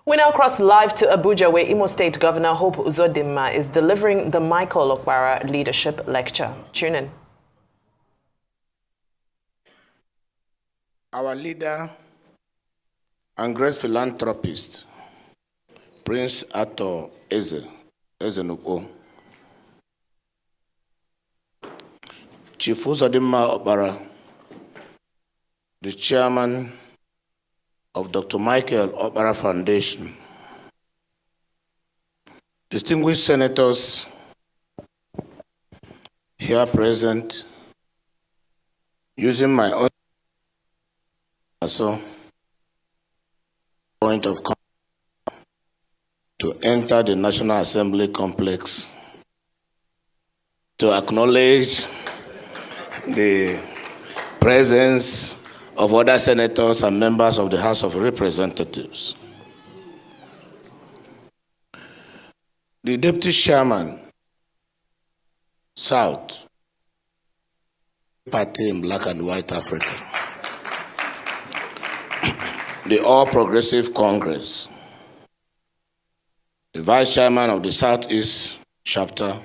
We now cross live to Abuja, where Imo State Governor Hope Uzodimma is delivering the Michael Okpara Leadership Lecture. Tune in. Our leader and great philanthropist, Prince Ato Ezenuko, Chief Uzodimma Okpara, the chairman of Dr. Michael Okpara Foundation, distinguished senators here present, using my own point of contact to enter the National Assembly complex to acknowledge the presence of other senators and members of the House of Representatives. The Deputy Chairman, South, Party in Black and White Africa, the All Progressive Congress, the Vice Chairman of the Southeast Chapter,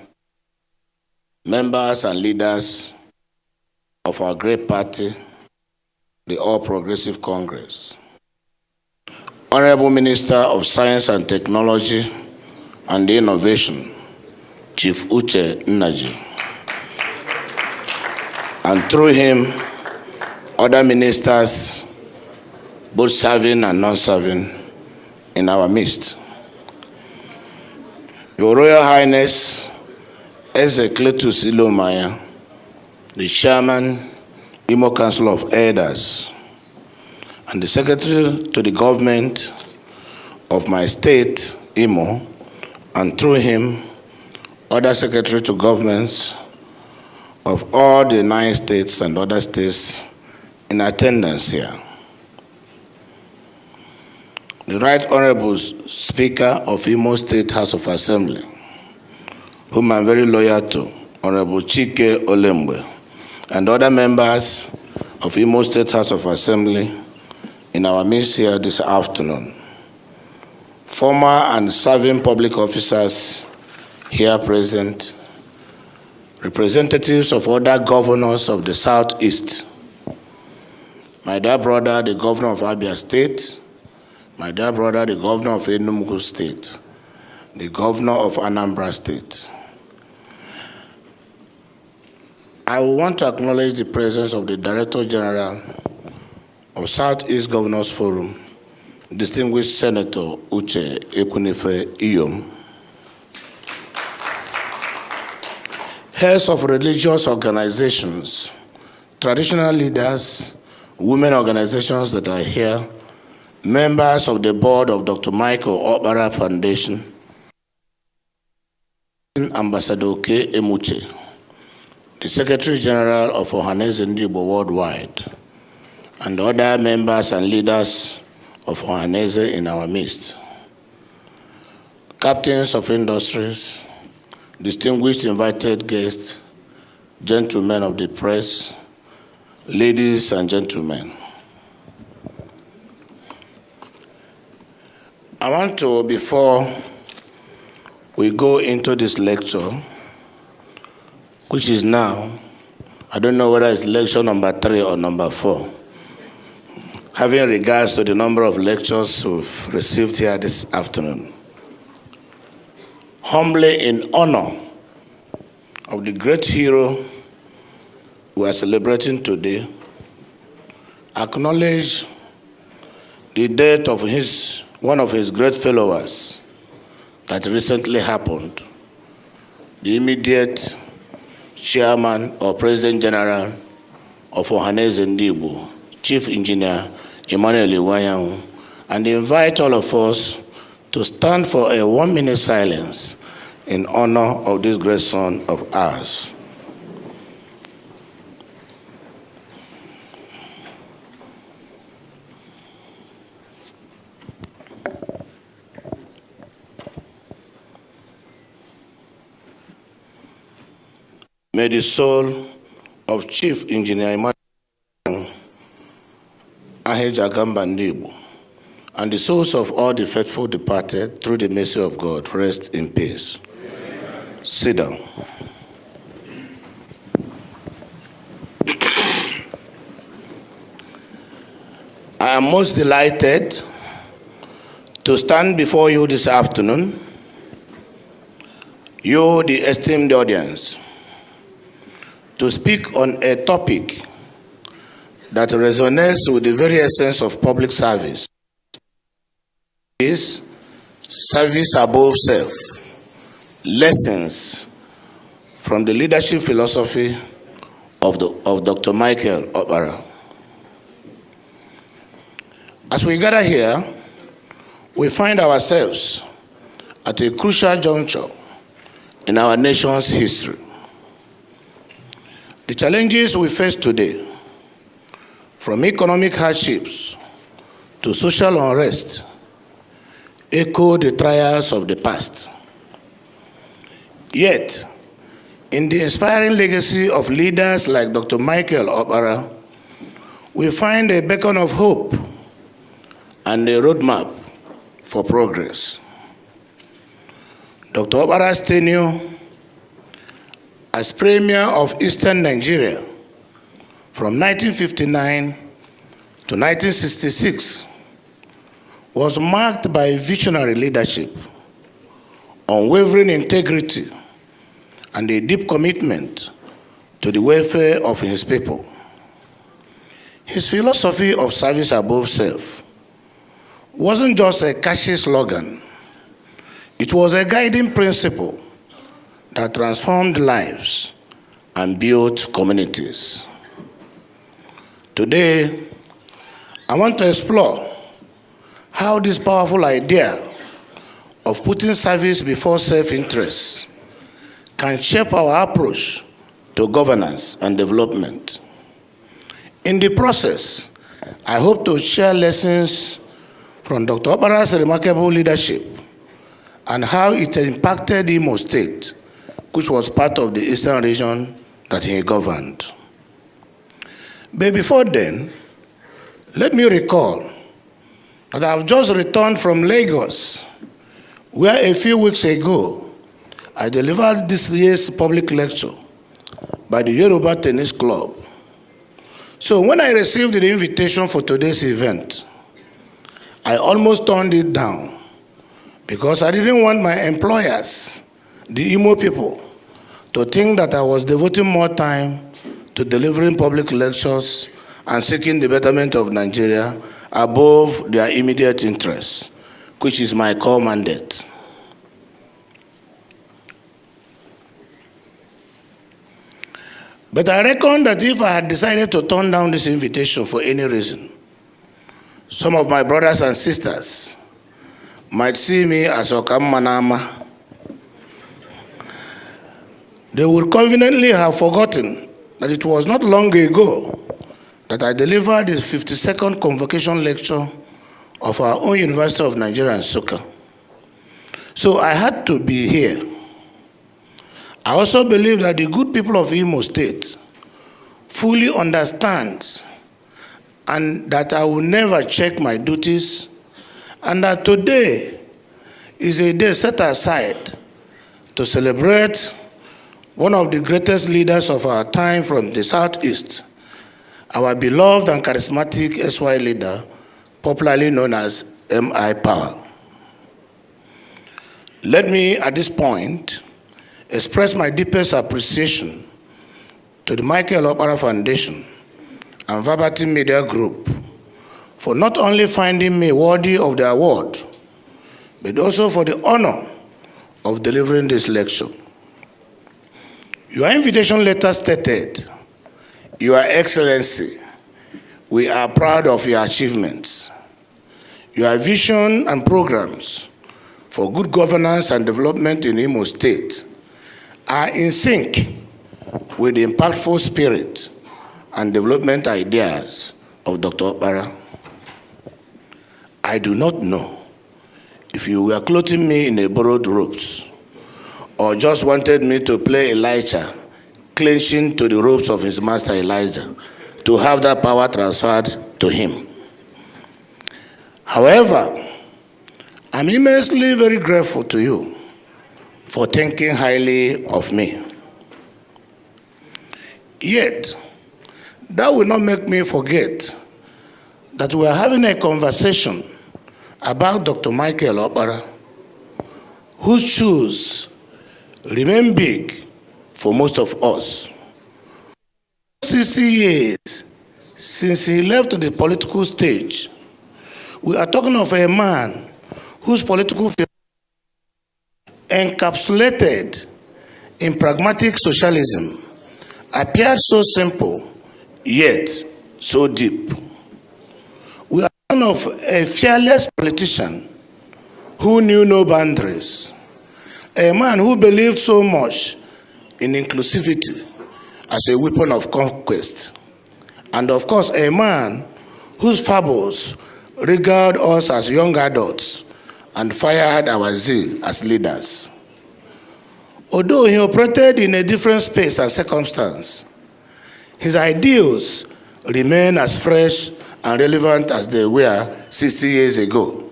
members and leaders of our great party, the All Progressive Congress, Honorable Minister of Science and Technology and Innovation, Chief Uche Nnaji, and through him, other ministers, both serving and non-serving, in our midst. Your Royal Highness, Eze Cletus Ilomaya, the Chairman, Imo Council of Elders, and the Secretary to the Government of my state, Imo, and through him, other Secretary to Governments of all the 9 states and other states in attendance here. The Right Honorable Speaker of Imo State House of Assembly, whom I'm very loyal to, Honorable Chike Olembe, and other members of Imo State House of Assembly in our midst here this afternoon. Former and serving public officers here present, representatives of other governors of the Southeast, my dear brother, the Governor of Abia State, my dear brother, the Governor of Enugu State, the Governor of Anambra State. I want to acknowledge the presence of the Director General of Southeast Governors Forum, distinguished Senator Uche Ekunife Iyom, heads of religious organizations, traditional leaders, women organizations that are here, members of the board of Dr. Michael Okpara Foundation, Ambassador K. Emuche, the Secretary General of Ohaneze Ndigbo Worldwide, and other members and leaders of Ohaneze in our midst, captains of industries, distinguished invited guests, gentlemen of the press, ladies and gentlemen. I want to, before we go into this lecture, which is now, I don't know whether it's lecture number 3 or number 4, having regards to the number of lectures we've received here this afternoon, humbly in honor of the great hero we are celebrating today, acknowledge the death of one of his great followers that recently happened, the immediate Chairman or President General of Ohaneze Ndigbo, Chief Engineer Emmanuel Iwanyanwu, and invite all of us to stand for a 1-minute silence in honor of this great son of ours. May the soul of Chief Engineer Emmanuel Ahejagamba Ndigbo and the souls of all the faithful departed, through the mercy of God, rest in peace. Amen. Sit down. I am most delighted to stand before you this afternoon, you, the esteemed audience, to speak on a topic that resonates with the very essence of public service. Is service above self, lessons from the leadership philosophy of Dr. Michael Opara. As we gather here, we find ourselves at a crucial juncture in our nation's history. The challenges we face today, from economic hardships to social unrest, echo the trials of the past. Yet, in the inspiring legacy of leaders like Dr. Michael Opara, we find a beacon of hope and a roadmap for progress. Dr. Opara's tenure as Premier of Eastern Nigeria from 1959 to 1966 was marked by visionary leadership, unwavering integrity, and a deep commitment to the welfare of his people. His philosophy of service above self wasn't just a catchy slogan. It was a guiding principle that transformed lives and built communities. Today, I want to explore how this powerful idea of putting service before self-interest can shape our approach to governance and development. In the process, I hope to share lessons from Dr. Opara's remarkable leadership and how it impacted Imo State, which was part of the Eastern region that he governed. But before then, let me recall that I have just returned from Lagos, where a few weeks ago, I delivered this year's public lecture by the Yoruba Tennis Club. So when I received the invitation for today's event, I almost turned it down because I didn't want my employers, the Imo people, to think that I was devoting more time to delivering public lectures and seeking the betterment of Nigeria above their immediate interests, which is my core mandate. But I reckon that if I had decided to turn down this invitation for any reason, some of my brothers and sisters might see me as Okammanama. They would conveniently have forgotten that it was not long ago that I delivered the 52nd convocation lecture of our own University of Nigeria in Nsukka. So I had to be here. I also believe that the good people of Imo State fully understand and that I will never check my duties, and that today is a day set aside to celebrate one of the greatest leaders of our time from the Southeast, our beloved and charismatic SY leader, popularly known as M.I. Power. Let me, at this point, express my deepest appreciation to the Michael Opara Foundation and Verbatim Media Group for not only finding me worthy of the award, but also for the honor of delivering this lecture. Your invitation letter stated, Your Excellency, we are proud of your achievements. Your vision and programs for good governance and development in Imo State are in sync with the impactful spirit and development ideas of Dr. Opara. I do not know if you were clothing me in a borrowed robes or just wanted me to play Elijah, clenching to the ropes of his master Elijah to have that power transferred to him. However, I'm immensely very grateful to you for thinking highly of me. Yet, that will not make me forget that we are having a conversation about Dr. Michael Okpara, whose shoes remain big for most of us. 60 years since he left the political stage, we are talking of a man whose political philosophy encapsulated in pragmatic socialism appeared so simple, yet so deep. We are talking of a fearless politician who knew no boundaries, a man who believed so much in inclusivity as a weapon of conquest, and of course a man whose fables regaled us as young adults and fired our zeal as leaders. Although he operated in a different space and circumstance, his ideals remain as fresh and relevant as they were 60 years ago.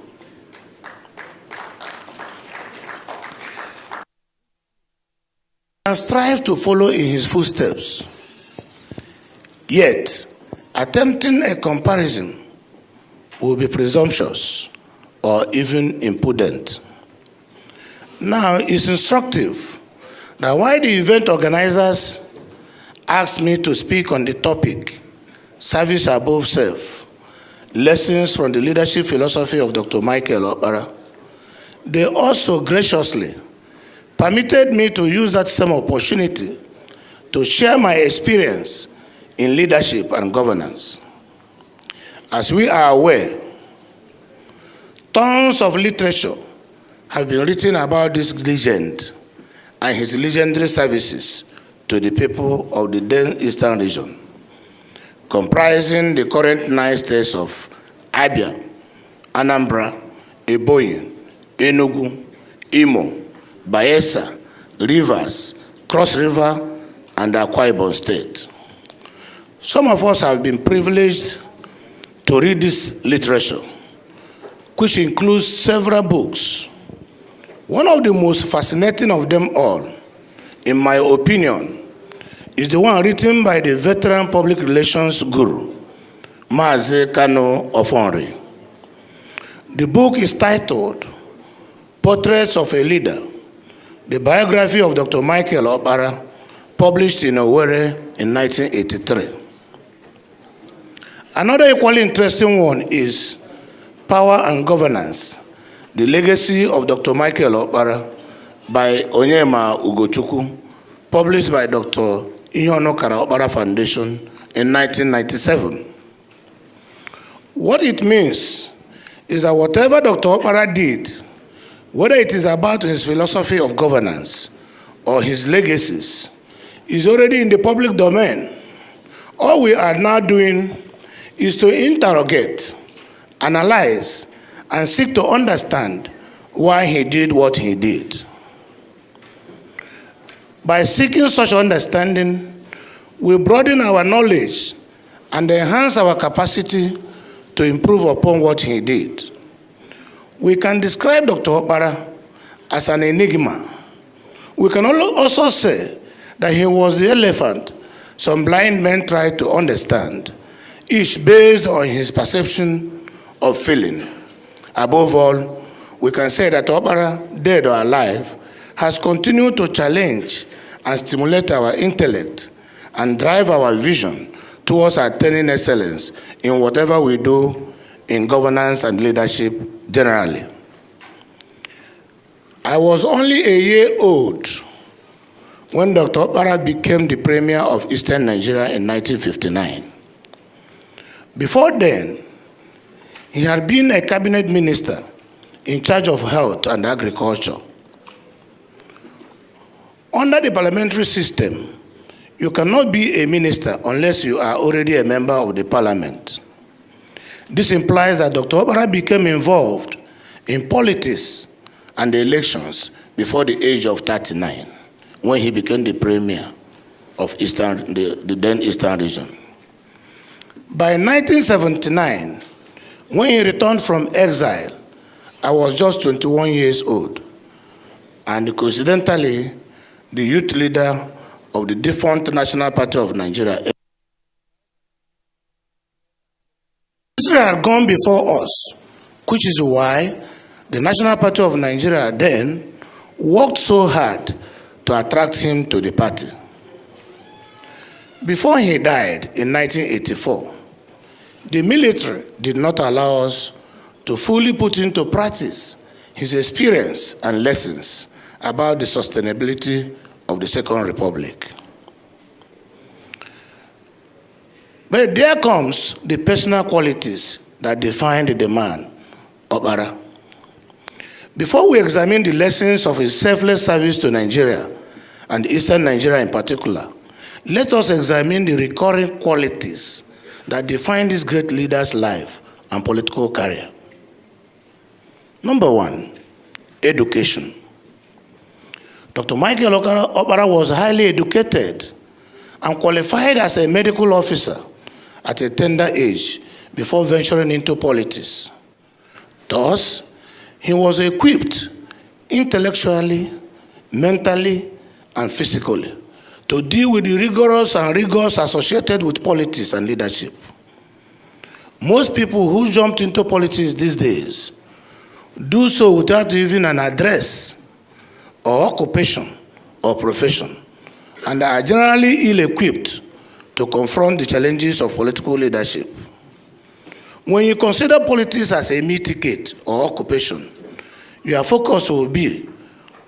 And strive to follow in his footsteps. Yet, attempting a comparison will be presumptuous or even impudent. Now, it's instructive that while the event organizers asked me to speak on the topic, Service Above Self, Lessons from the Leadership Philosophy of Dr. Michael Okpara, they also graciously permitted me to use that same opportunity to share my experience in leadership and governance. As we are aware, tons of literature have been written about this legend and his legendary services to the people of the then Eastern region, comprising the current 9 states of Abia, Anambra, Ebonyi, Enugu, Imo, Bayelsa, Rivers, Cross River, and Akwa Ibom State. Some of us have been privileged to read this literature, which includes several books. One of the most fascinating of them all, in my opinion, is the one written by the veteran public relations guru, Mazi Kano Ofonri. The book is titled Portraits of a Leader, the biography of Dr. Michael Okpara, published in Owerri in 1983. Another equally interesting one is Power and Governance, the legacy of Dr. Michael Okpara by Onyema Ugochukwu, published by Dr. Ihonokara Okpara Foundation in 1997. What it means is that whatever Dr. Okpara did, whether it is about his philosophy of governance or his legacies, is already in the public domain. All we are now doing is to interrogate, analyze, and seek to understand why he did what he did. By seeking such understanding, we broaden our knowledge and enhance our capacity to improve upon what he did. We can describe Dr. Okpara as an enigma. We can also say that he was the elephant some blind men tried to understand, each based on his perception of feeling. Above all, we can say that Okpara, dead or alive, has continued to challenge and stimulate our intellect and drive our vision towards attaining excellence in whatever we do in governance and leadership generally. I was only a year old when Dr. Okpara became the Premier of Eastern Nigeria in 1959. Before then, he had been a cabinet minister in charge of health and agriculture. Under the parliamentary system, you cannot be a minister unless you are already a member of the parliament. This implies that Dr. Okpara became involved in politics and elections before the age of 39, when he became the Premier of the then Eastern region. By 1979, When he returned from exile, I was just 21 years old, and coincidentally, the youth leader of the defunct National Party of Nigeria. Israel had gone before us, which is why the National Party of Nigeria then worked so hard to attract him to the party. Before he died in 1984, the military did not allow us to fully put into practice his experience and lessons about the sustainability of the Second Republic. But there comes the personal qualities that defined the man, Okpara. Before we examine the lessons of his selfless service to Nigeria, and Eastern Nigeria in particular, let us examine the recurring qualities that define this great leader's life and political career. Number one, education. Dr. Michael Okpara was highly educated and qualified as a medical officer at a tender age before venturing into politics. Thus, he was equipped intellectually, mentally, and physically to deal with the rigors associated with politics and leadership. Most people who jumped into politics these days do so without even an address or occupation or profession, and are generally ill-equipped to confront the challenges of political leadership. When you consider politics as a meal ticket or occupation, your focus will be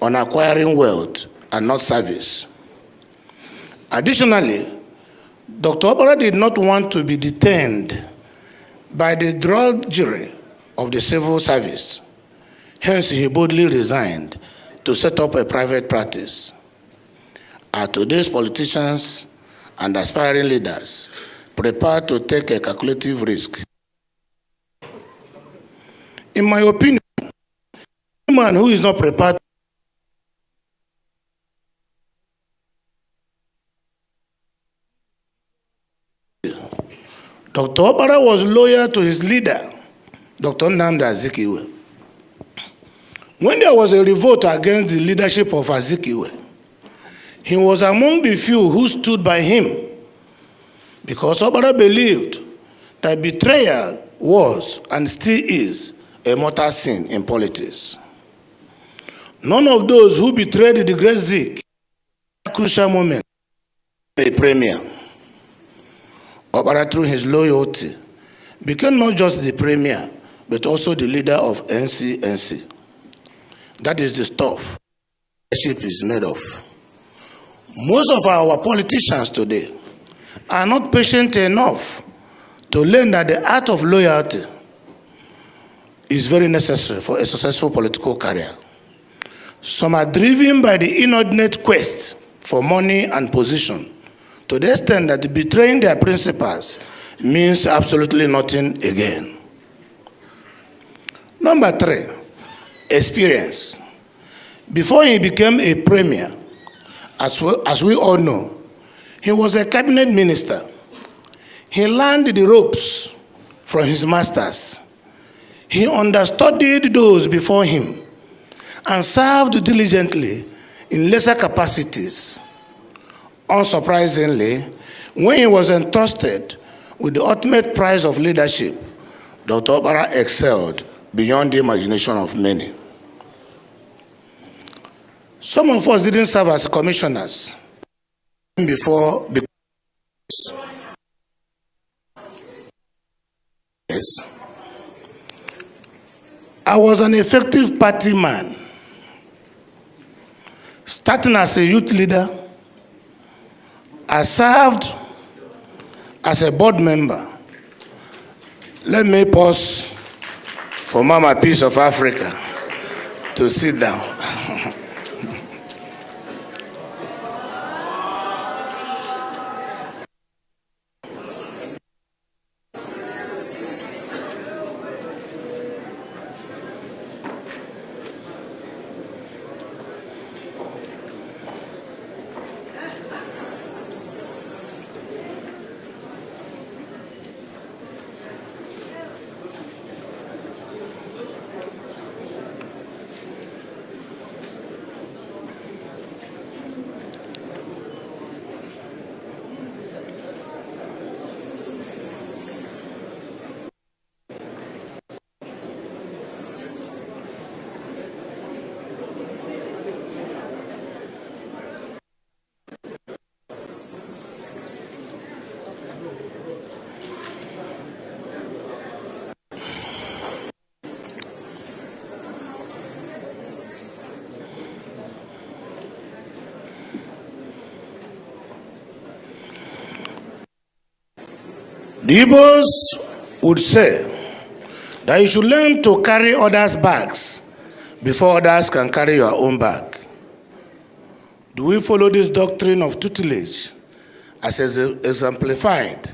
on acquiring wealth and not service. Additionally, Dr. Okpara did not want to be detained by the drudgery of the civil service. Hence, he boldly resigned to set up a private practice. Are today's politicians and aspiring leaders prepared to take a calculative risk? In my opinion, a man who is not prepared Dr. Okpara was loyal to his leader, Dr. Nnamdi Azikiwe. When there was a revolt against the leadership of Azikiwe, he was among the few who stood by him, because Okpara believed that betrayal was and still is a mortal sin in politics. None of those who betrayed the great Zik at a crucial moment a premier. Okpara, through his loyalty, became not just the premier, but also the leader of NCNC. That is the stuff leadership is made of. Most of our politicians today are not patient enough to learn that the art of loyalty is very necessary for a successful political career. Some are driven by the inordinate quest for money and position, to the extent that betraying their principles means absolutely nothing again. Number three, experience. Before he became a premier, as we all know, he was a cabinet minister. He learned the ropes from his masters. He understudied those before him and served diligently in lesser capacities. Unsurprisingly, when he was entrusted with the ultimate prize of leadership, Dr. Okpara excelled beyond the imagination of many. Some of us didn't serve as commissioners before. Yes. I was an effective party man. Starting as a youth leader, I served as a board member. Let me pause for Mama Peace of Africa to sit down. The Igbos would say that you should learn to carry others' bags before others can carry your own bag. Do we follow this doctrine of tutelage as exemplified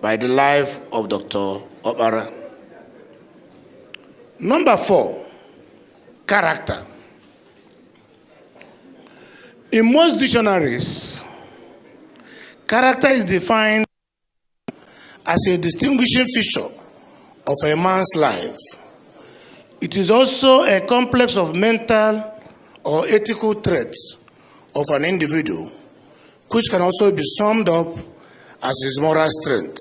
by the life of Dr. Okpara? Number 4, character. In most dictionaries, character is defined as a distinguishing feature of a man's life. It is also a complex of mental or ethical traits of an individual, which can also be summed up as his moral strength.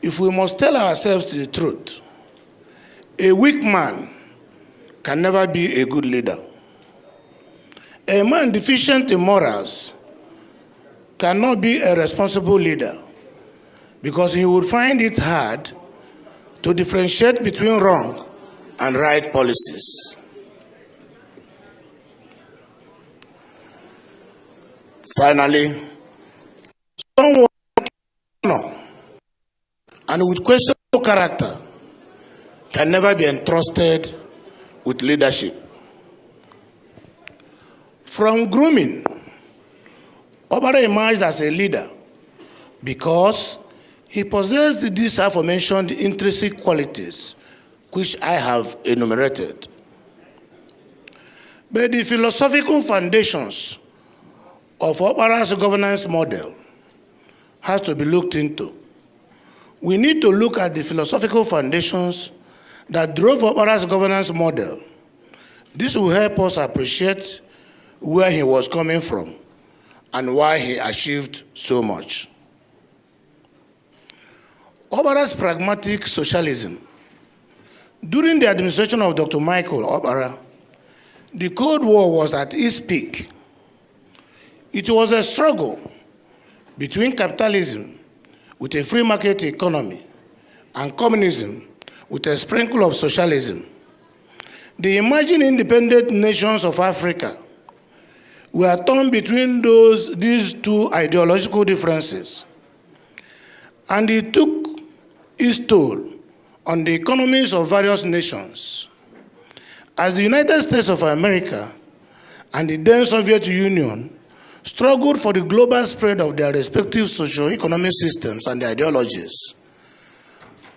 If we must tell ourselves the truth, a weak man can never be a good leader. A man deficient in morals cannot be a responsible leader because he would find it hard to differentiate between wrong and right policies. Finally, someone and with questionable character can never be entrusted with leadership. From grooming, Okpara emerged as a leader because he possessed these aforementioned intrinsic qualities which I have enumerated. But the philosophical foundations of Okpara's governance model has to be looked into. We need to look at the philosophical foundations that drove Okpara's governance model. This will help us appreciate where he was coming from and why he achieved so much. Okpara's pragmatic socialism. During the administration of Dr. Michael Okpara, the Cold War was at its peak. It was a struggle between capitalism with a free market economy and communism with a sprinkle of socialism. The emerging independent nations of Africa were torn between these two ideological differences, and it took its toll on the economies of various nations. As the United States of America and the then Soviet Union struggled for the global spread of their respective socio-economic systems and ideologies,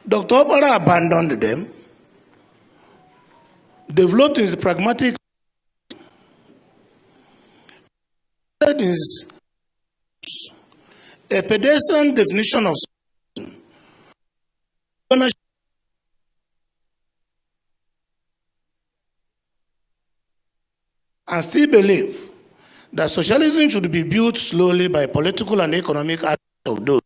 Dr. Okpara abandoned them, developed his pragmatic is a pedestrian definition of ownership and still believe that socialism should be built slowly by political and economic acts of those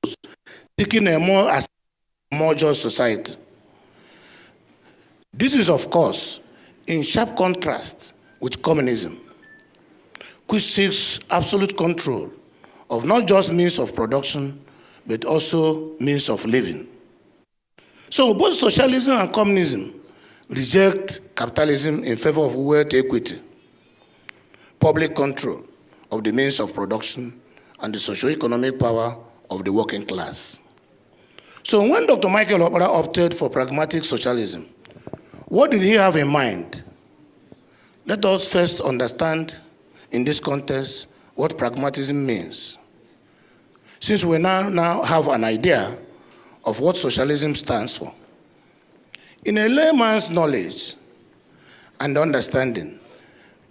seeking a more just society. This is, of course, in sharp contrast with communism, which seeks absolute control of not just means of production, but also means of living. So both socialism and communism reject capitalism in favor of wealth equity, public control of the means of production, and the socio-economic power of the working class. So when Dr. Michael Okpara opted for pragmatic socialism, what did he have in mind? Let us first understand in this context what pragmatism means, since we now have an idea of what socialism stands for. In a layman's knowledge and understanding,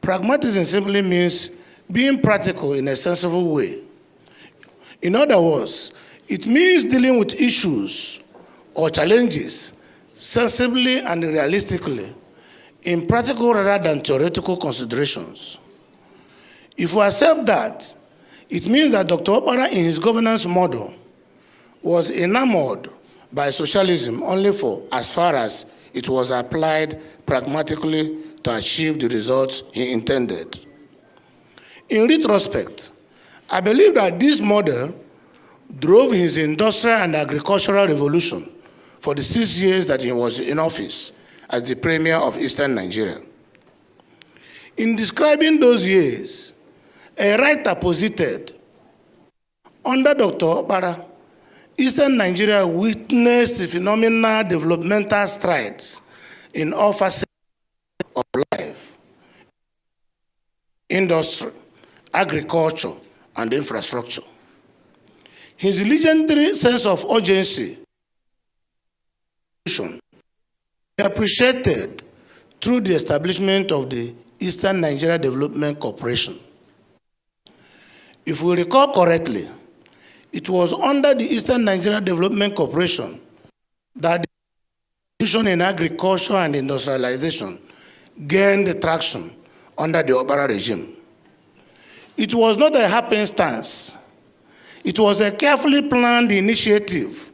pragmatism simply means being practical in a sensible way. In other words, it means dealing with issues or challenges sensibly and realistically in practical rather than theoretical considerations. If we accept that, it means that Dr. Okpara in his governance model was enamored by socialism only for as far as it was applied pragmatically to achieve the results he intended. In retrospect, I believe that this model drove his industrial and agricultural revolution for the 6 years that he was in office as the Premier of Eastern Nigeria. In describing those years, a writer posited, under Dr. Okpara, Eastern Nigeria witnessed phenomenal developmental strides in all facets of life, industry, agriculture, and infrastructure. His legendary sense of urgency appreciated through the establishment of the Eastern Nigeria Development Corporation. If we recall correctly, it was under the Eastern Nigeria Development Corporation that the revolution in agriculture and industrialization gained traction under the Obara regime. It was not a happenstance. It was a carefully planned initiative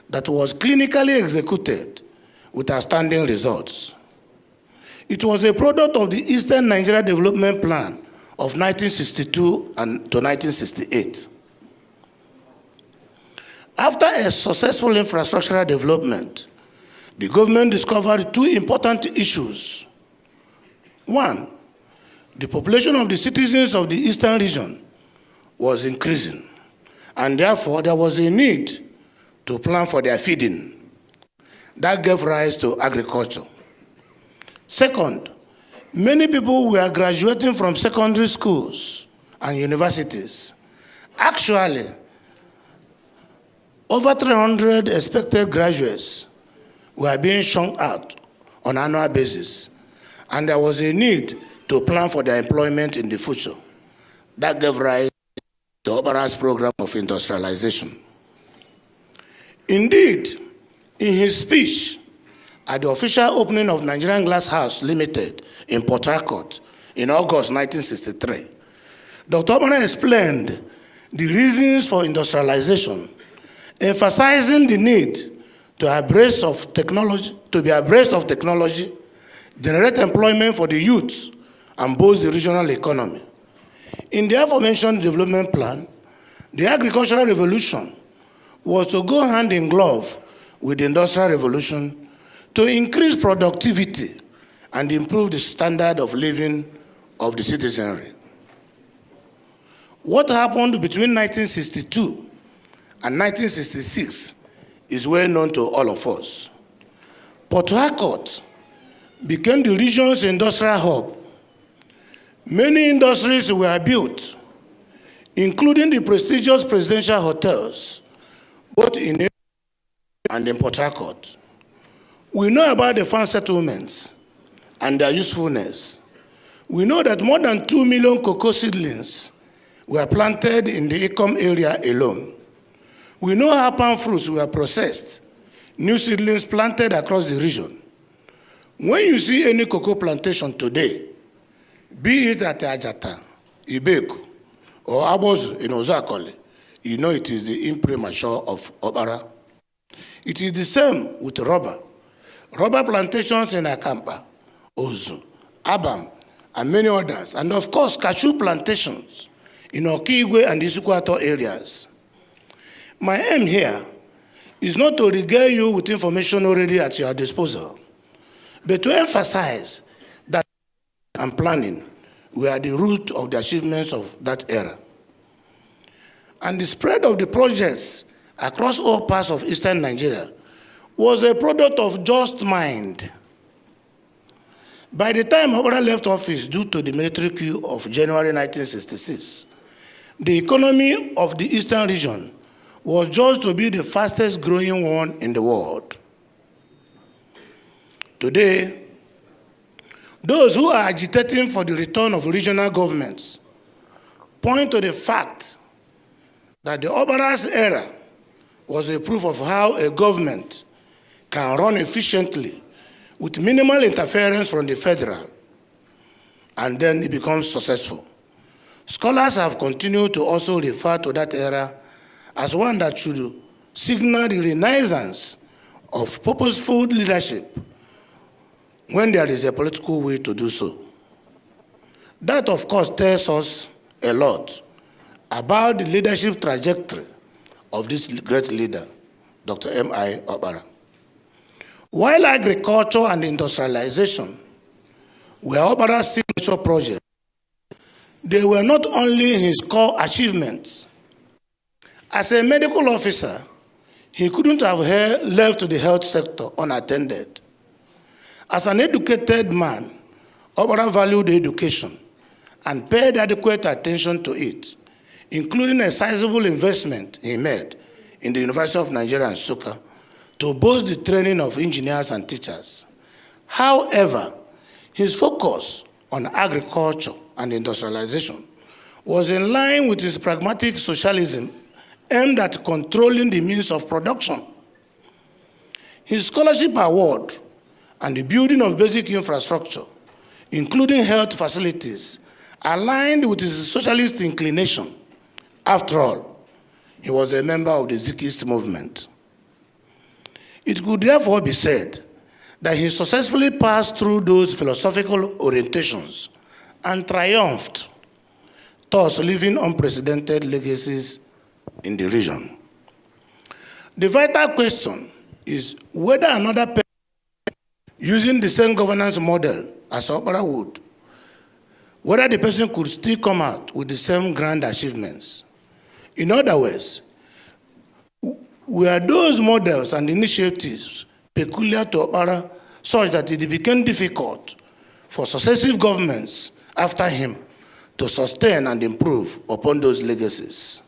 that was clinically executed with outstanding results. It was a product of the Eastern Nigeria Development Plan of 1962 to 1968. After a successful infrastructural development, the government discovered two important issues. One, the population of the citizens of the Eastern region was increasing, and therefore there was a need to plan for their feeding. That gave rise to agriculture. Second, many people were graduating from secondary schools and universities. Actually, over 300 expected graduates were being shunted out on an annual basis, and there was a need to plan for their employment in the future. That gave rise to Obara's program of industrialization. Indeed, in his speech at the official opening of Nigerian Glass House Limited in Port Harcourt in August 1963, Dr. Obara explained the reasons for industrialization, emphasizing the need to be abreast of technology, generate employment for the youth, and boost the regional economy. In the aforementioned development plan, the agricultural revolution was to go hand in glove with the industrial revolution to increase productivity and improve the standard of living of the citizenry. What happened between 1962 and 1966 is well known to all of us. Port Harcourt became the region's industrial hub. Many industries were built, including the prestigious presidential hotels, both in and in Port Harcourt. We know about the farm settlements and their usefulness. We know that more than 2 million cocoa seedlings were planted in the Ecom area alone. We know how palm fruits were processed, new seedlings planted across the region. When you see any cocoa plantation today, be it at Ajata, Ibeku, or Abozu in Ozakole, you know it is the imprimatur of Obara. It is the same with rubber. Rubber plantations in Akampa, Ozu, Abam, and many others, and of course cashew plantations in Okigwe and Isukwato areas. My aim here is not to regale you with information already at your disposal, but to emphasize that and planning were the root of the achievements of that era. And the spread of the projects across all parts of Eastern Nigeria was a product of just mind. By the time Obara left office due to the military coup of January 1966, the economy of the Eastern region was judged to be the fastest growing one in the world. Today, those who are agitating for the return of regional governments point to the fact that the Obara's era was a proof of how a government can run efficiently with minimal interference from the federal, and then it becomes successful. Scholars have continued to also refer to that era as one that should signal the renaissance of purposeful leadership when there is a political will to do so. That, of course, tells us a lot about the leadership trajectory of this great leader, Dr. M.I. Obara. While agriculture and industrialization were Obara's signature projects, they were not only his core achievements. As a medical officer, he couldn't have left the health sector unattended. As an educated man, Obara valued education and paid adequate attention to it, including a sizable investment he made in the University of Nigeria and Nsukka to boost the training of engineers and teachers. However, his focus on agriculture and industrialization was in line with his pragmatic socialism aimed at controlling the means of production. His scholarship award and the building of basic infrastructure, including health facilities, aligned with his socialist inclination. After all, he was a member of the Zikist movement. It could therefore be said that he successfully passed through those philosophical orientations and triumphed, thus leaving unprecedented legacies in the region. The vital question is whether another person using the same governance model as Obara would, whether the person could still come out with the same grand achievements. In other words, were those models and initiatives peculiar to Obara such that it became difficult for successive governments after him to sustain and improve upon those legacies?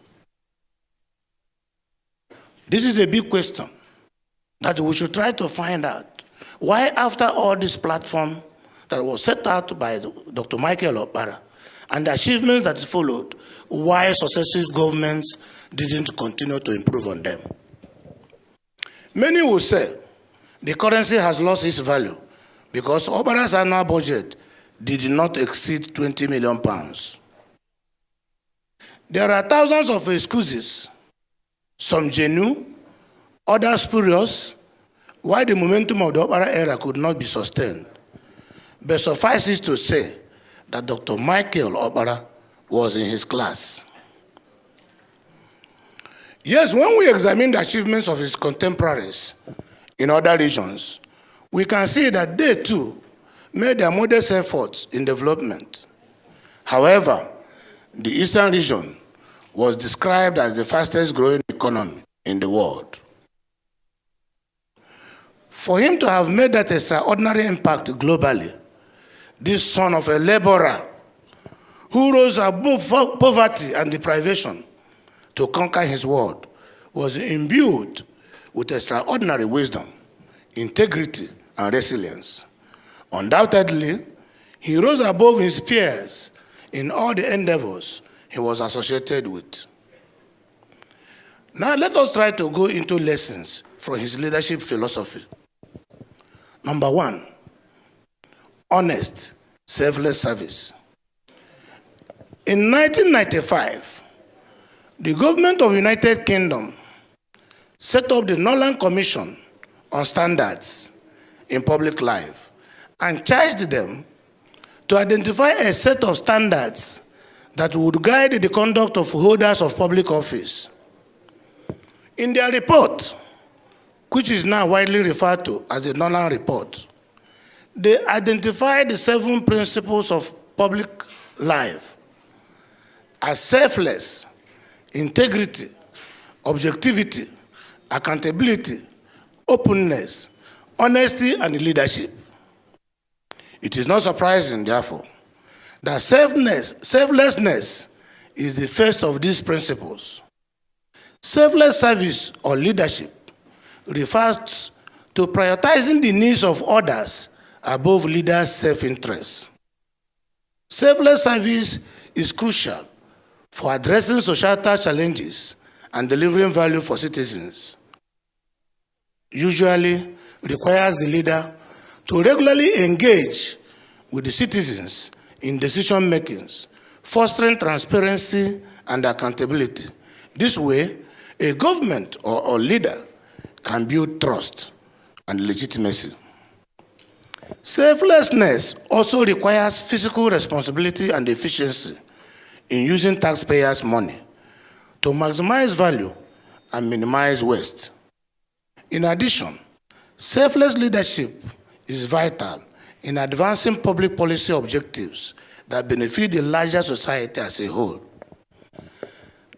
This is a big question that we should try to find out. Why, after all this platform that was set out by Dr. Michael Obara and the achievements that followed, why successive governments didn't continue to improve on them? Many will say the currency has lost its value because Obara's annual budget did not exceed 20 million pounds. There are thousands of excuses, some genuine, others spurious, why the momentum of the Obara era could not be sustained. But suffice it to say that Dr. Michael Obara was in his class. Yes, when we examine the achievements of his contemporaries in other regions, we can see that they too made their modest efforts in development. However, the Eastern region was described as the fastest growing economy in the world. For him to have made that extraordinary impact globally, this son of a laborer who rose above poverty and deprivation to conquer his world was imbued with extraordinary wisdom, integrity, and resilience. Undoubtedly, he rose above his peers in all the endeavors he was associated with. Now let us try to go into lessons from his leadership philosophy. Number one, honest, selfless service. In 1995, the government of the United Kingdom set up the Nolan Commission on Standards in Public Life and charged them to identify a set of standards that would guide the conduct of holders of public office. In their report, which is now widely referred to as the Nolan Report, they identified the 7 principles of public life as selfless, integrity, objectivity, accountability, openness, honesty, and leadership. It is not surprising, therefore, that selflessness is the first of these principles. Selfless service or leadership refers to prioritizing the needs of others above leaders' self-interest. Selfless service is crucial for addressing societal challenges and delivering value for citizens. Usually requires the leader to regularly engage with the citizens in decision-making, fostering transparency and accountability. This way, a government or leader can build trust and legitimacy. Selflessness also requires fiscal responsibility and efficiency in using taxpayers' money to maximize value and minimize waste. In addition, selfless leadership is vital in advancing public policy objectives that benefit the larger society as a whole.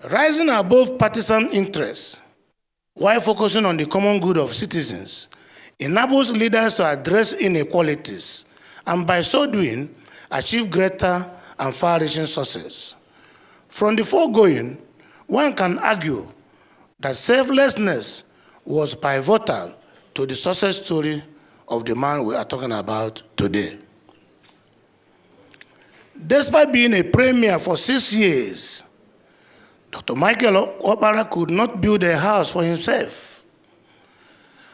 Rising above partisan interests while focusing on the common good of citizens, enables leaders to address inequalities and by so doing, achieve greater and far-reaching success. From the foregoing, one can argue that selflessness was pivotal to the success story of the man we are talking about today. Despite being a premier for 6 years, Dr. Michael Okpara could not build a house for himself.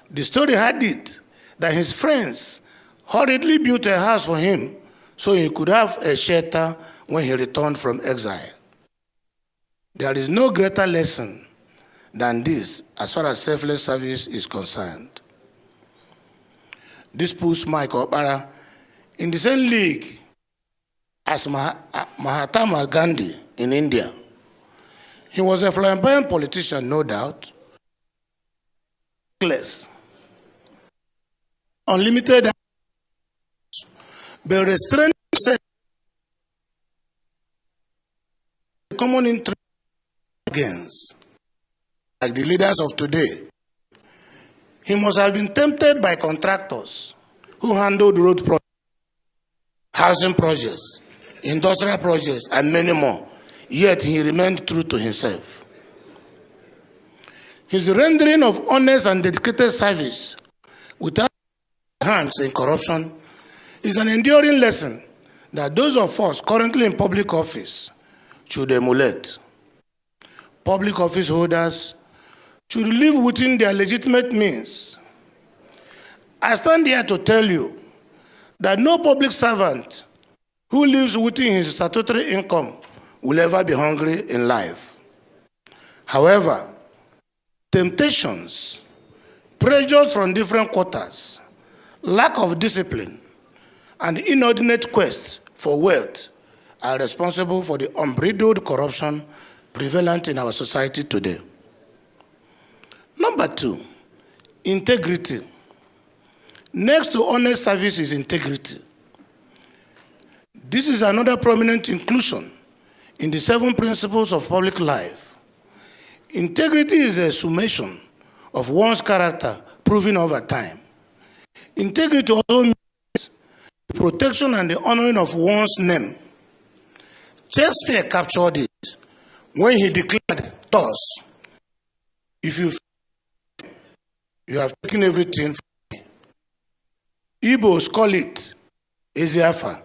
The story had it that his friends hurriedly built a house for him so he could have a shelter when he returned from exile. There is no greater lesson than this as far as selfless service is concerned. This puts Mike Okpara in the same league as Mahatma Gandhi in India. He was a flamboyant politician, no doubt, unlimited, but restrained common interest against, like the leaders of today. He must have been tempted by contractors who handled road projects, housing projects, industrial projects, and many more, yet he remained true to himself. His rendering of honest and dedicated service without hands in corruption is an enduring lesson that those of us currently in public office should emulate. Public office holders should live within their legitimate means. I stand here to tell you that no public servant who lives within his statutory income will ever be hungry in life. However, temptations, pressures from different quarters, lack of discipline, and inordinate quest for wealth are responsible for the unbridled corruption prevalent in our society today. Number 2, integrity. Next to honest service is integrity. This is another prominent inclusion in the 7 principles of public life. Integrity is a summation of one's character proven over time. Integrity also means the protection and the honoring of one's name. Shakespeare captured it when he declared thus, "If you have taken everything from me." Igbos call it Eziafa.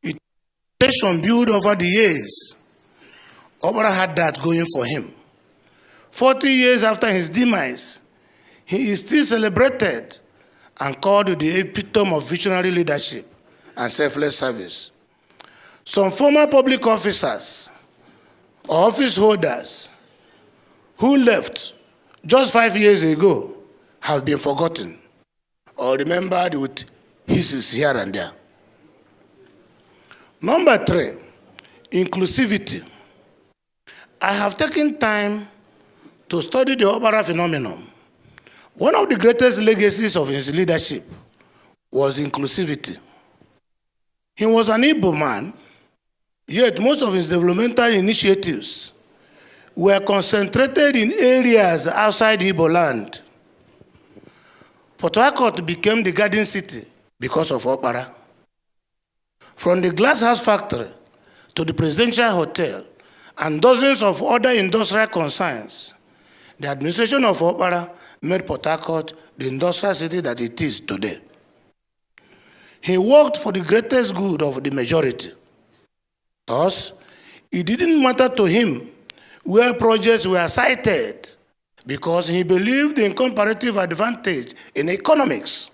Reputation built over the years. Okpara had that going for him. 40 years after his demise, he is still celebrated and called the epitome of visionary leadership and selfless service. Some former public officers or office holders who left just 5 years ago have been forgotten or remembered with hisses here and there. Number 3, inclusivity. I have taken time to study the Okpara phenomenon. One of the greatest legacies of his leadership was inclusivity. He was an Igbo man, yet most of his developmental initiatives were concentrated in areas outside Igbo land. Port Harcourt became the garden city because of Okpara. From the glass house factory to the presidential hotel and dozens of other industrial concerns, the administration of Okpara made Port Harcourt the industrial city that it is today. He worked for the greatest good of the majority. Thus, it didn't matter to him where projects were cited because he believed in comparative advantage in economics.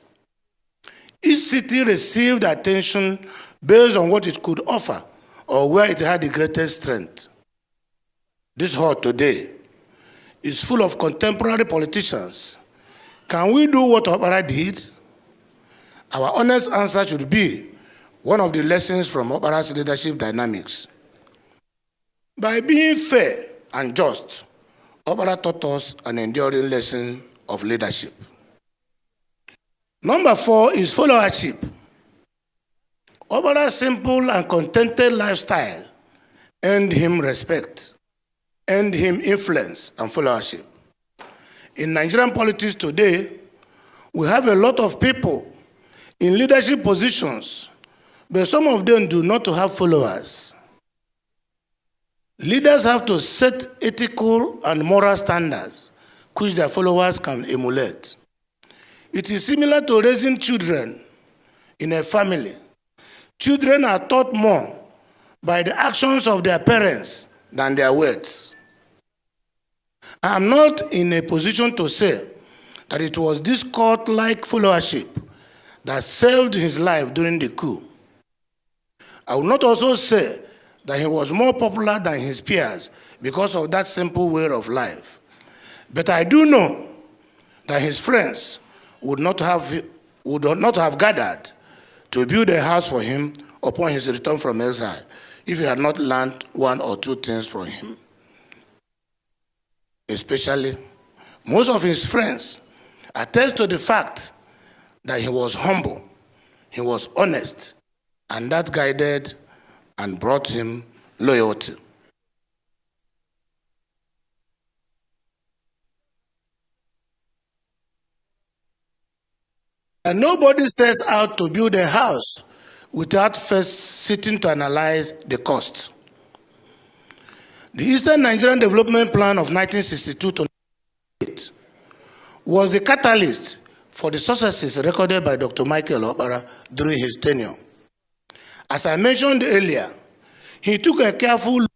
Each city received attention based on what it could offer or where it had the greatest strength. This hall today is full of contemporary politicians. Can we do what Okpara did? Our honest answer should be one of the lessons from Okpara's leadership dynamics. By being fair and just, Okpara taught us an enduring lesson of leadership. Number 4 is followership. Okpara's simple and contented lifestyle earned him respect, earned him influence and followership. In Nigerian politics today, we have a lot of people in leadership positions, but some of them do not have followers. Leaders have to set ethical and moral standards which their followers can emulate. It is similar to raising children in a family. Children are taught more by the actions of their parents than their words. I am not in a position to say that it was this cult-like followership that saved his life during the coup. I will not also say that he was more popular than his peers because of that simple way of life. But I do know that his friends would not have gathered to build a house for him upon his return from exile if he had not learned one or two things from him. Especially, most of his friends attest to the fact that he was humble, he was honest, and that guided and brought him loyalty. And nobody sets out to build a house without first sitting to analyze the cost. The Eastern Nigerian Development Plan of 1962 to 1998 was the catalyst for the successes recorded by Dr. Michael Okpara during his tenure. As I mentioned earlier, he took a careful look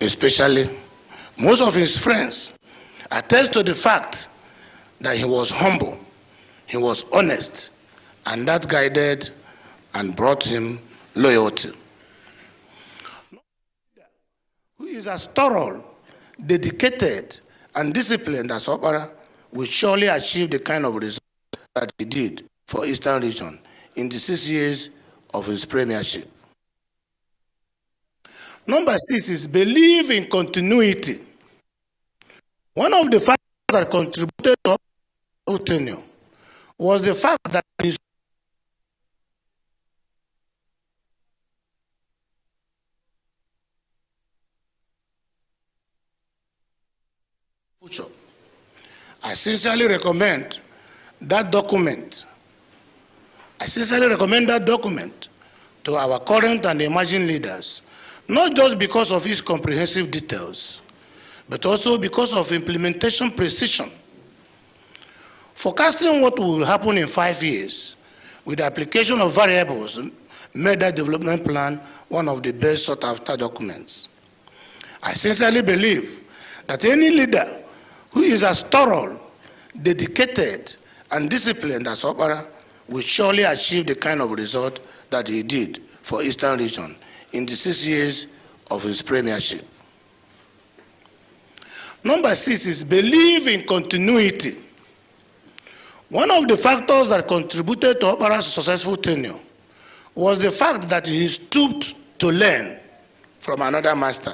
especially, most of his friends attest to the fact that he was humble, he was honest, and that guided and brought him loyalty. Who is as thorough, dedicated, and disciplined as Okpara will surely achieve the kind of results that he did for Eastern Region in the 6 years of his premiership. Number 6 is believe in continuity. One of the factors that contributed to Okpara's tenure was the fact that his future. I sincerely recommend that document. To our current and emerging leaders, not just because of its comprehensive details, but also because of implementation precision. Forecasting what will happen in 5 years with the application of variables made that development plan one of the best sought after documents. I sincerely believe that any leader who is as thorough, dedicated, and disciplined as Okpara will surely achieve the kind of result that he did for Eastern Region in the 6 years of his premiership. Number 6 is believe in continuity. One of the factors that contributed to Okpara's successful tenure was the fact that he stooped to learn from another master,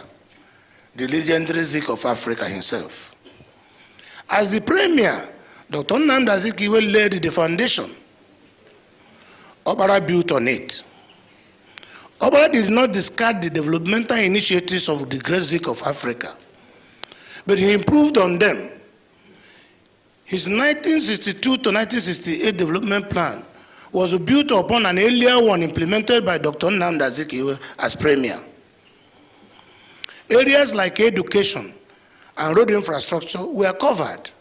the legendary Zik of Africa himself. As the premier, Dr. Nnamdi Azikiwe laid the foundation. Okpara built on it. Okpara did not discard the developmental initiatives of the great Zik of Africa, but he improved on them. His 1962 to 1968 development plan was built upon an earlier one implemented by Dr. Nnamdi Azikiwe as premier. Areas like education and road infrastructure were covered.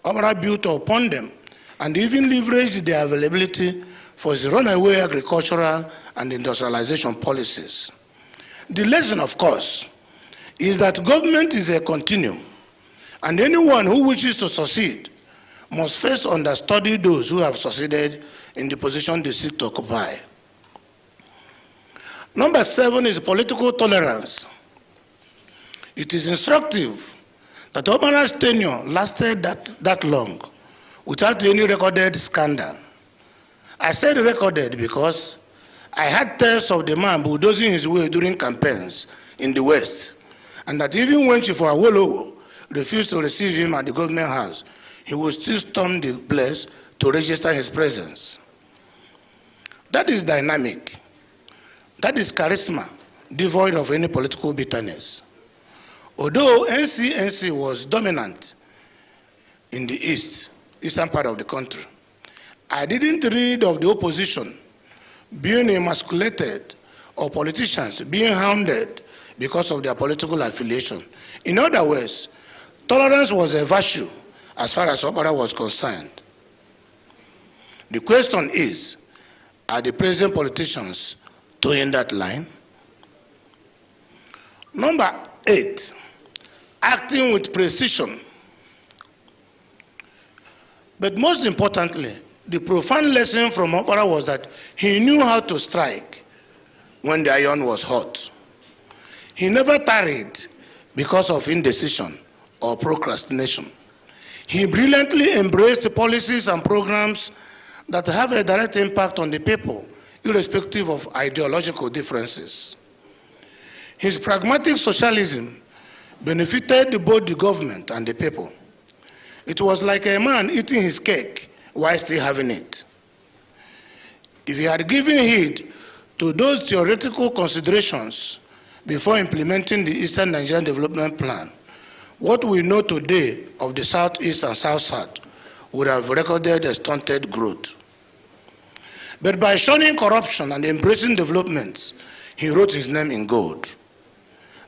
Okpara built upon them and even leveraged their availability for his runaway agricultural and industrialization policies. The lesson, of course, is that government is a continuum, and anyone who wishes to succeed must first understudy those who have succeeded in the position they seek to occupy. Number 7 is political tolerance. It is instructive that Okpara's tenure lasted that long without any recorded scandal. I said recorded because I had tales of the man bulldozing his way during campaigns in the West, and that even when Chief Awolowo refused to receive him at the government house, he would still storm the place to register his presence. That is dynamic. That is charisma, devoid of any political bitterness. Although NCNC was dominant in the eastern part of the country, I didn't read of the opposition being emasculated or politicians being hounded because of their political affiliation. In other words, tolerance was a virtue as far as Okpara was concerned. The question is, are the present politicians toeing that line? Number 8, acting with precision. But most importantly, the profound lesson from Okpara was that he knew how to strike when the iron was hot. He never tarried because of indecision or procrastination. He brilliantly embraced the policies and programs that have a direct impact on the people, irrespective of ideological differences. His pragmatic socialism benefited both the government and the people. It was like a man eating his cake while still having it. If he had given heed to those theoretical considerations before implementing the Eastern Nigerian Development Plan, what we know today of the Southeast and South-South would have recorded a stunted growth. But by shunning corruption and embracing developments, he wrote his name in gold.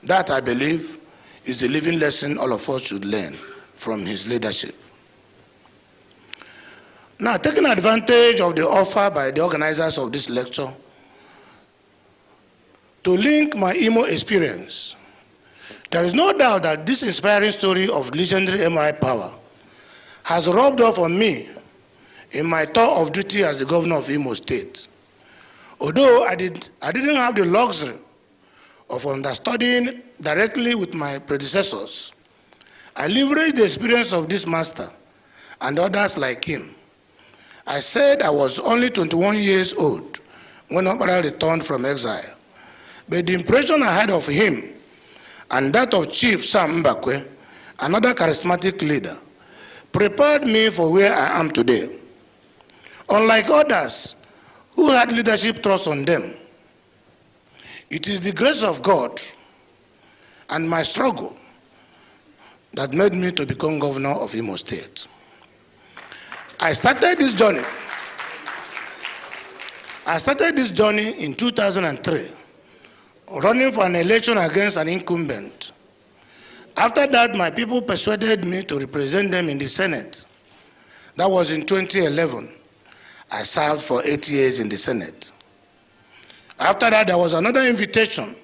That, I believe, is the living lesson all of us should learn from his leadership. Now, taking advantage of the offer by the organizers of this lecture to link my Imo experience, there is no doubt that this inspiring story of legendary MI power has rubbed off on me in my tour of duty as the governor of Imo State. Although I didn't have the luxury of understudying directly with my predecessors, I leveraged the experience of this master and others like him. I said I was only 21 years old when Okpara returned from exile, but the impression I had of him and that of Chief Sam Mbakwe, another charismatic leader, prepared me for where I am today. Unlike others who had leadership thrust on them, it is the grace of God and my struggle that made me to become governor of Imo State. I started this journey in 2003, running for an election against an incumbent. After that, my people persuaded me to represent them in the Senate. That was in 2011. I served for 8 years in the Senate. After that, there was another invitation,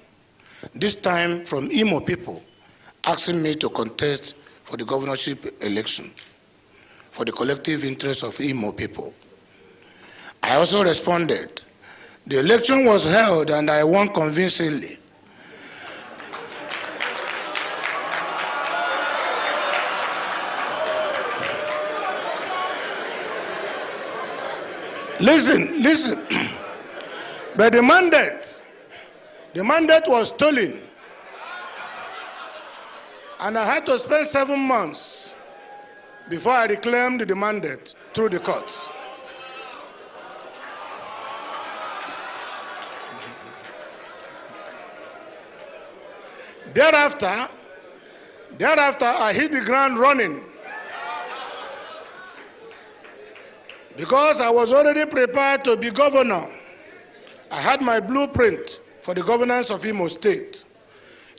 this time from Imo people, asking me to contest for the governorship election for the collective interest of Imo people. I also responded. The election was held and I won convincingly. Listen. But the mandate was stolen. And I had to spend 7 months before I reclaimed the mandate through the courts. Thereafter, I hit the ground running because I was already prepared to be governor. I had my blueprint for the governance of Imo State,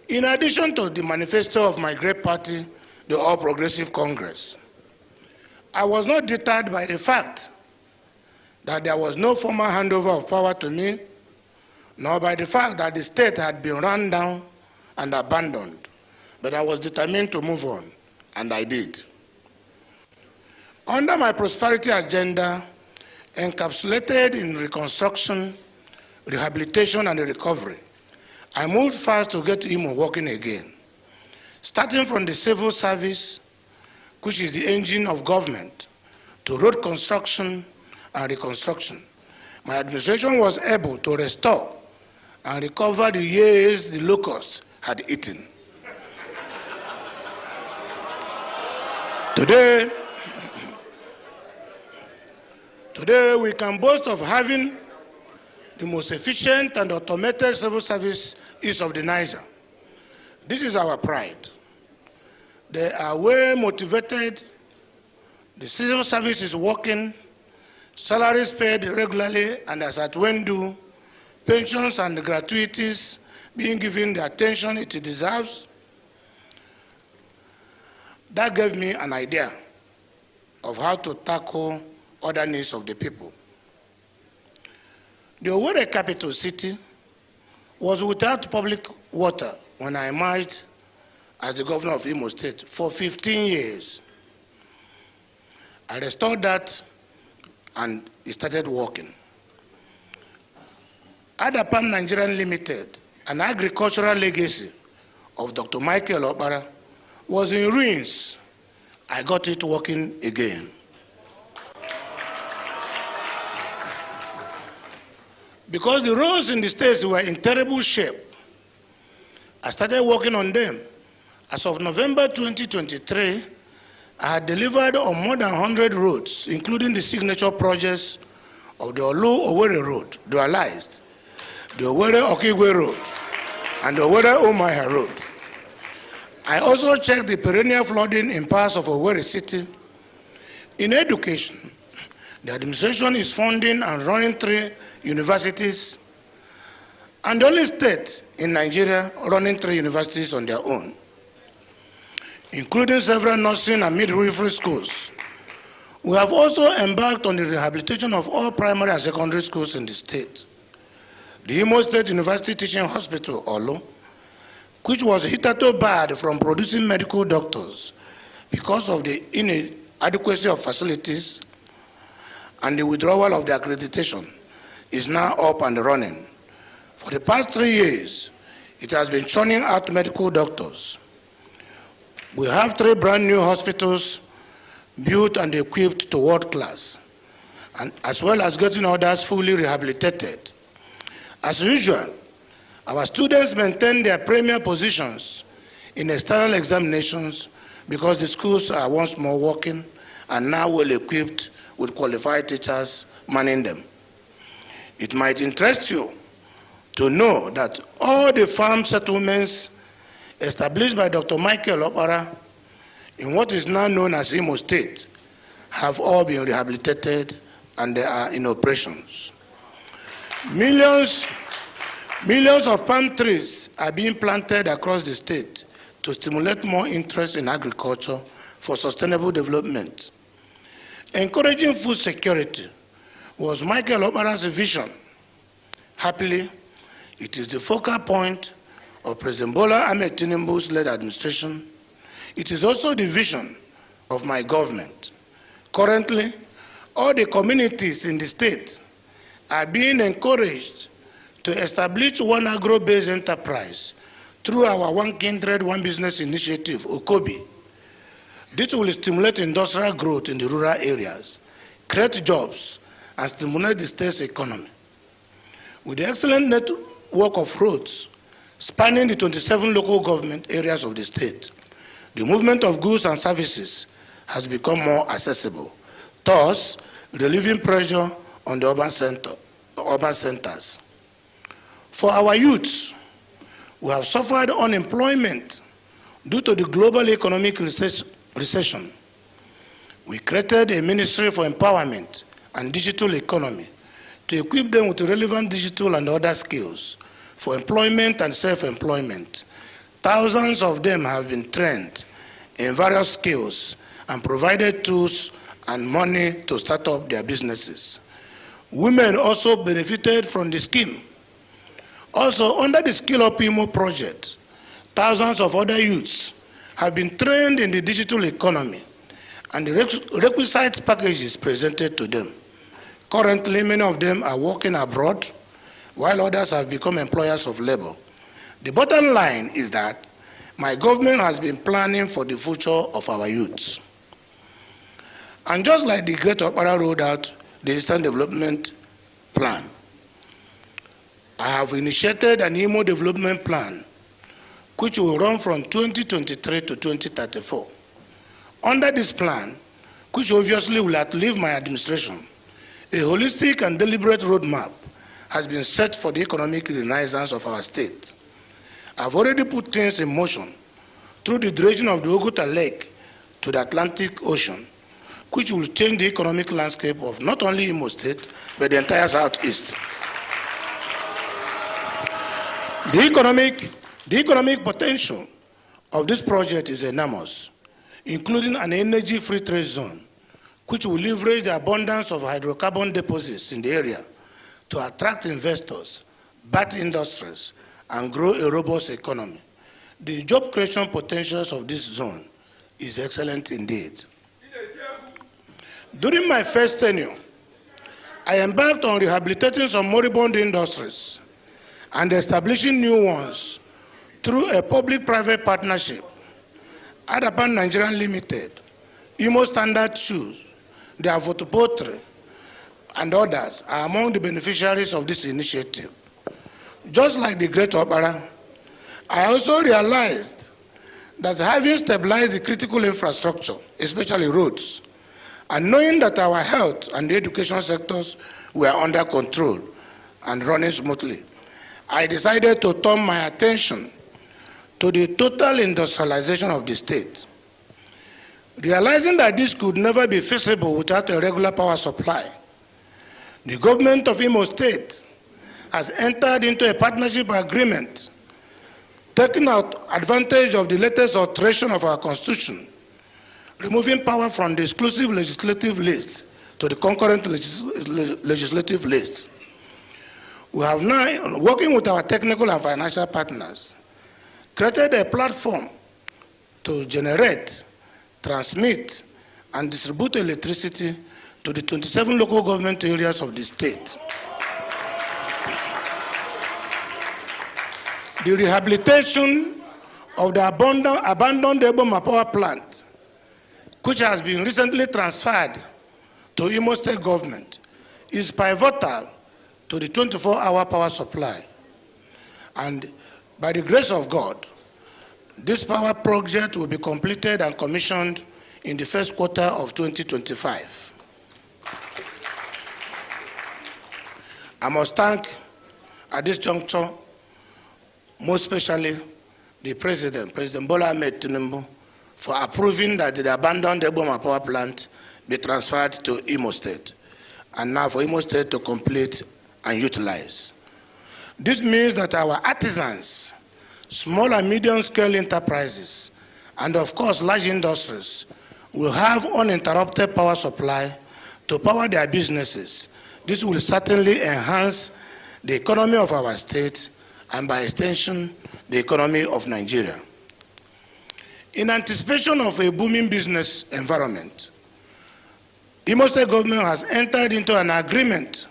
in addition to the manifesto of my great party, the All Progressive Congress. I was not deterred by the fact that there was no formal handover of power to me, nor by the fact that the state had been run down and abandoned. But I was determined to move on, and I did. Under my prosperity agenda, encapsulated in reconstruction, rehabilitation, and recovery, I moved fast to get Imo working again. Starting from the civil service, which is the engine of government, to road construction and reconstruction, my administration was able to restore and recover the years the locusts had eaten. Today, we can boast of having the most efficient and automated civil service east of the Niger. This is our pride. They are well motivated, the civil service is working, salaries paid regularly and as at when due, pensions and gratuities being given the attention it deserves. That gave me an idea of how to tackle other needs of the people. The Owerri capital city was without public water when I emerged as the governor of Imo State for 15 years. I restored that and it started working. Adapam Nigerian Limited, an agricultural legacy of Dr. Michael Okpara, was in ruins. I got it working again. Because the roads in the states were in terrible shape, I started working on them. As of November 2023, I had delivered on more than 100 roads, including the signature projects of the Olu-Owerri Road, dualized, the Owerri-Okigwe Road, and the Owerri-Umuahia Road. I also checked the perennial flooding in parts of Owerri City. In education, the administration is funding and running 3 universities, and the only state in Nigeria running 3 universities on their own, including several nursing and midwifery schools. We have also embarked on the rehabilitation of all primary and secondary schools in the state. The Imo State University Teaching Hospital, Olu, which was hitherto barred from producing medical doctors because of the inadequacy of facilities and the withdrawal of the accreditation, is now up and running. For the past 3 years, it has been churning out medical doctors. We have 3 brand new hospitals built and equipped to world class, and as well as getting others fully rehabilitated. As usual, our students maintain their premier positions in external examinations because the schools are once more working and now well equipped with qualified teachers manning them. It might interest you to know that all the farm settlements established by Dr. Michael Okpara in what is now known as Imo State have all been rehabilitated and they are in operations. Millions of palm trees are being planted across the state to stimulate more interest in agriculture for sustainable development. Encouraging food security was Michael Okpara's vision. Happily, it is the focal point of President Bola Ahmed Tinubu's led administration. It is also the vision of my government. Currently, all the communities in the state are being encouraged to establish one agro-based enterprise through our One Kindred, One Business initiative, OKOBI. This will stimulate industrial growth in the rural areas, create jobs, and stimulate the state's economy. With the excellent network of roads spanning the 27 local government areas of the state, the movement of goods and services has become more accessible, thus relieving pressure on the urban centers. For our youths, we have suffered unemployment due to the global economic recession. We created a Ministry for Empowerment and Digital Economy to equip them with relevant digital and other skills for employment and self-employment. Thousands of them have been trained in various skills and provided tools and money to start up their businesses. Women also benefited from the scheme. Also, under the Skill Up Imo project, thousands of other youths have been trained in the digital economy, and the requisite packages presented to them. Currently, many of them are working abroad, while others have become employers of labor. The bottom line is that my government has been planning for the future of our youths. And just like the Great Okpara rolled out the Eastern Development plan. I have initiated an Imo development plan which will run from 2023 to 2034. Under this plan, which obviously will outlive my administration, a holistic and deliberate roadmap has been set for the economic renaissance of our state. I've already put things in motion through the dredging of the Oguta Lake to the Atlantic Ocean, which will change the economic landscape of not only Imo State, but the entire Southeast. The economic potential of this project is enormous, including an energy-free trade zone, which will leverage the abundance of hydrocarbon deposits in the area to attract investors, bat industries, and grow a robust economy. The job creation potentials of this zone is excellent indeed. During my first tenure, I embarked on rehabilitating some moribund industries and establishing new ones through a public-private partnership. Adapan Nigerian Limited, Imo Standard Shoes, the Avotopotri, and others are among the beneficiaries of this initiative. Just like the Great Opera, I also realized that having stabilized the critical infrastructure, especially roads, and knowing that our health and the education sectors were under control and running smoothly, I decided to turn my attention to the total industrialization of the state. Realizing that this could never be feasible without a regular power supply, the government of Imo State has entered into a partnership agreement, taking out advantage of the latest alteration of our constitution, removing power from the exclusive legislative list to the concurrent legislative list. We have now, working with our technical and financial partners, created a platform to generate, transmit, and distribute electricity to the 27 local government areas of the state. The rehabilitation of the abandoned Eboma power plant, which has been recently transferred to Imo State government, is pivotal to the 24-hour power supply. And by the grace of God, this power project will be completed and commissioned in the first quarter of 2025. I must thank, at this juncture, most especially the President Bola Ahmed Tinubu, for approving that the abandoned Eboma power plant be transferred to Imo State, and now for Imo State to complete and utilize. This means that our artisans, small and medium-scale enterprises, and of course large industries will have uninterrupted power supply to power their businesses. This will certainly enhance the economy of our state and by extension, the economy of Nigeria. In anticipation of a booming business environment, Imo State government has entered into an agreement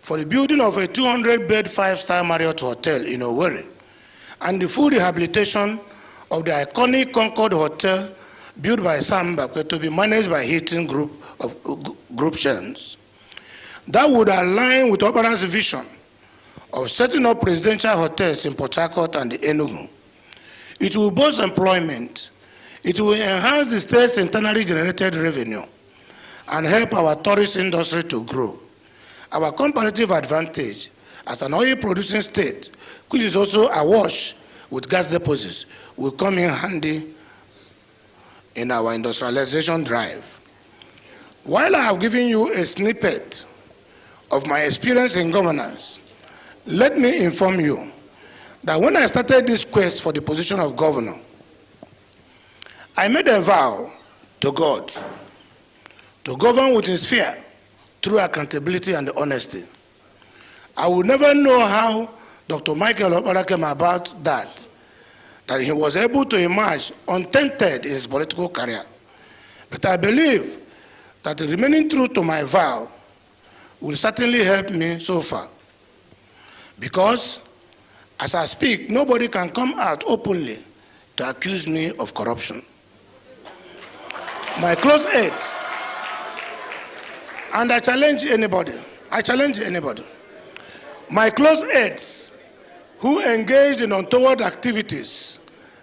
for the building of a 200-bed five-star Marriott Hotel in Owerri and the full rehabilitation of the iconic Concord Hotel built by Sam Mbakwe to be managed by Hilton Group chains. That would align with Opera's vision of setting up presidential hotels in Port Harcourt and Enugu. It will boost employment, it will enhance the state's internally generated revenue, and help our tourist industry to grow. Our comparative advantage as an oil-producing state, which is also awash with gas deposits, will come in handy in our industrialization drive. While I have given you a snippet of my experience in governance, let me inform you that when I started this quest for the position of governor, I made a vow to God to govern with his fear through accountability and honesty. I will never know how Dr. Michael Opara came about that he was able to emerge untainted in his political career. But I believe that remaining true to my vow will certainly help me so far. Because as I speak, nobody can come out openly to accuse me of corruption. My close aides, and I challenge anybody, I challenge anybody. My close aides who engaged in untoward activities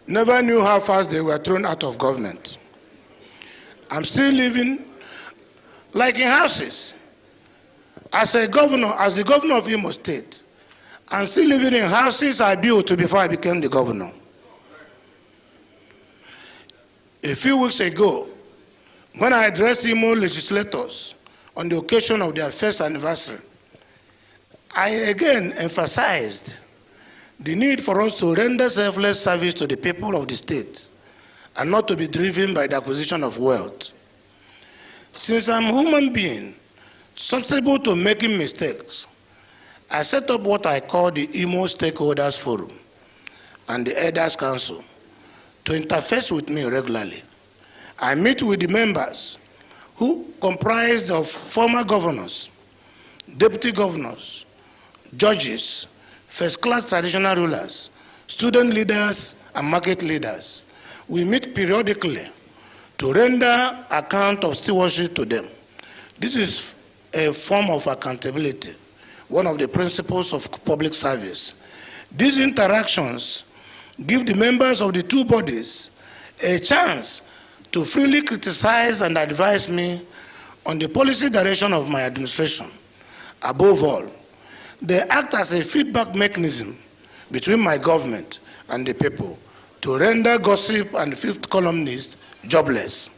never knew how fast they were thrown out of government. I'm still living like in houses. As the governor of Imo State, I'm still living in houses I built before I became the governor. A few weeks ago, when I addressed Imo legislators on the occasion of their first anniversary, I again emphasized the need for us to render selfless service to the people of the state and not to be driven by the acquisition of wealth. Since I'm a human being, susceptible to making mistakes, I set up what I call the Imo Stakeholders Forum and the Elders Council to interface with me regularly. I meet with the members who comprised of former governors, deputy governors, judges, first-class traditional rulers, student leaders, and market leaders. We meet periodically to render account of stewardship to them. This is a form of accountability, one of the principles of public service. These interactions give the members of the two bodies a chance to freely criticize and advise me on the policy direction of my administration. Above all, they act as a feedback mechanism between my government and the people to render gossip and fifth columnists jobless.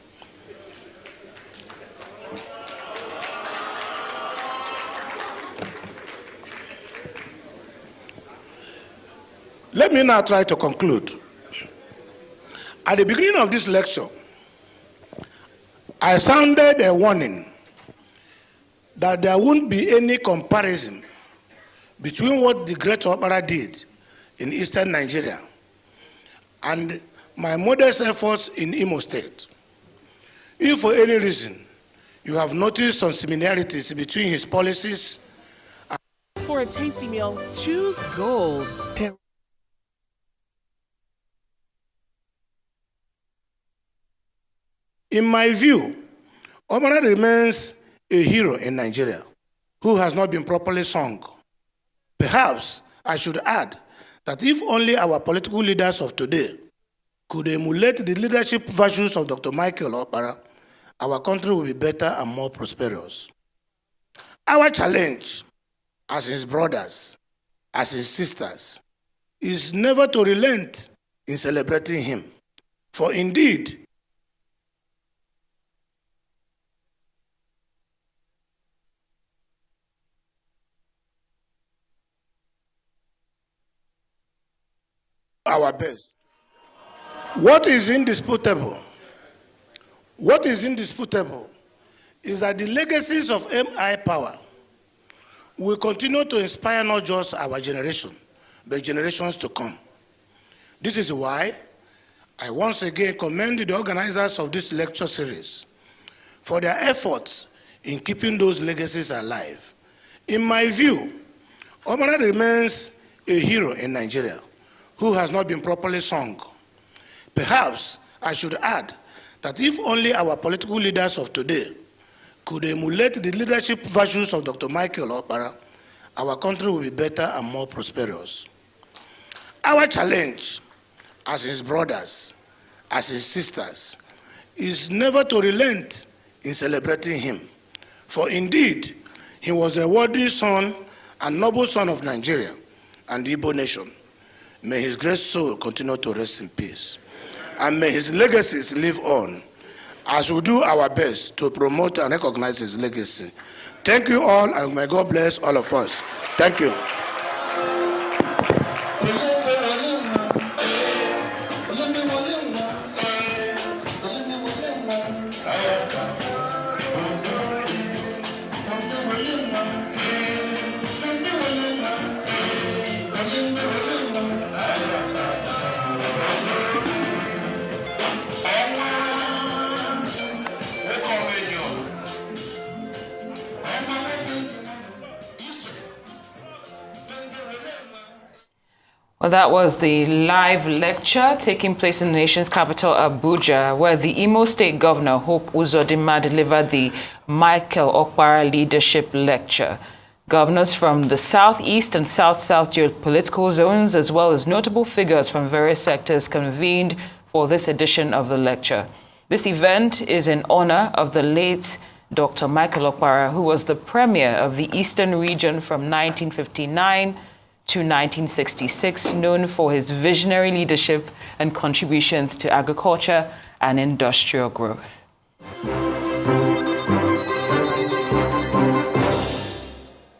Let me now try to conclude. At the beginning of this lecture, I sounded a warning that there won't be any comparison between what the Great Opera did in eastern Nigeria and my modest efforts in Imo State. If for any reason you have noticed some similarities between his policies. For a tasty meal, choose Gold. In my view, Omara remains a hero in Nigeria who has not been properly sung. Perhaps I should add that if only our political leaders of today could emulate the leadership virtues of Dr. Michael Opara, our country will be better and more prosperous. Our challenge as his brothers, as his sisters, is never to relent in celebrating him. For indeed, our best. What is indisputable is that the legacies of MI power will continue to inspire not just our generation, but generations to come. This is why I once again commend the organizers of this lecture series for their efforts in keeping those legacies alive. In my view, Omara remains a hero in Nigeria who has not been properly sung. Perhaps I should add that if only our political leaders of today could emulate the leadership virtues of Dr. Michael Opara, our country will be better and more prosperous. Our challenge as his brothers, as his sisters, is never to relent in celebrating him. For indeed, he was a worthy son and noble son of Nigeria and the Igbo nation. May his great soul continue to rest in peace. And may his legacies live on as we do our best to promote and recognize his legacy. Thank you all, and may God bless all of us. Thank you. Well, that was the live lecture taking place in the nation's capital, Abuja, where the Imo State Governor, Hope Uzodimma, delivered the Michael Opara Leadership Lecture. Governors from the Southeast and South-South geopolitical zones, as well as notable figures from various sectors, convened for this edition of the lecture. This event is in honor of the late Dr. Michael Okpara, who was the premier of the Eastern region from 1959 to 1966, known for his visionary leadership and contributions to agriculture and industrial growth.